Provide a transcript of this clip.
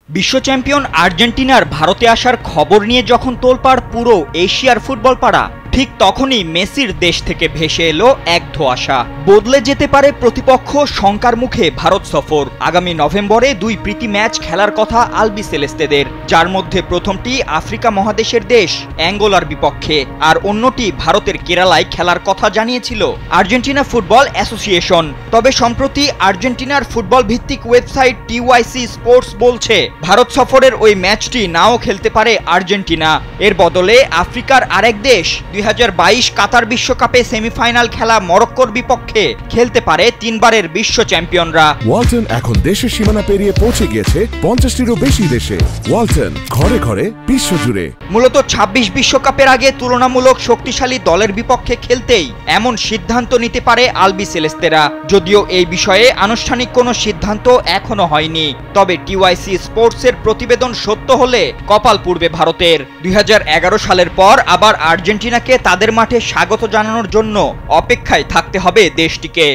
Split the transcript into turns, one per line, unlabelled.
বিশ্ব চ্যাম্পিয়ন আর্জেন্টিনার ভারতে আসার খবর নিয়ে যখন তোলপাড় পুরো এশিয়ার ফুটবল পাড়া, ঠিক তখনই মেসির দেশ থেকে ভেসে এলো এক ধোঁয়াশা। বদলে যেতে পারে প্রতিপক্ষ, শঙ্কার মুখে ভারত সফর। আগামী নভেম্বরে দুই প্রীতি ম্যাচ খেলার কথা আলবি সেলেস্তেদের, যার মধ্যে প্রথমটি আফ্রিকা মহাদেশের দেশ অ্যাঙ্গোলার বিপক্ষে, আর অন্যটি ভারতের কেরালায় খেলার কথা জানিয়েছিল আর্জেন্টিনা ফুটবল অ্যাসোসিয়েশন। তবে সম্প্রতি আর্জেন্টিনার ফুটবল ভিত্তিক ওয়েবসাইট টিওয়াইসি স্পোর্টস বলছে ভারত সফরের ওই ম্যাচটি নাও খেলতে পারে আর্জেন্টিনা। এর বদলে আফ্রিকার আরেক দেশ 2022 কাতার বিশ্বকাপে সেমিফাইনাল খেলা মরক্কোর বিপক্ষে খেলতে পারে তিনবারের বিশ্ব চ্যাম্পিয়নরা।
ওয়ালটন এখন দেশের সীমানা পেরিয়ে পৌঁছে গিয়েছে 50টিরও বেশি দেশে। ওয়ালটন, ঘরে ঘরে বিশ্বজুড়ে।
মূলত 26 বিশ্বকাপের আগে তুলনামূলক শক্তিশালী দলের বিপক্ষে খেলতেই এমন সিদ্ধান্ত নিতে পারে আলবি সেলেস্তেরা। যদিও এই বিষয়ে আনুষ্ঠানিক কোনো সিদ্ধান্ত এখনো হয়নি, তবে টিওয়াইসি স্পোর্টসের প্রতিবেদন সত্য হলে কপাল পুড়বে ভারতের। 2011 সালের পর আবার আর্জেন্টিনাকে তাদের মাঠে স্বাগত জানানোর জন্য অপেক্ষায় থাকতে হবে দেশটিকে।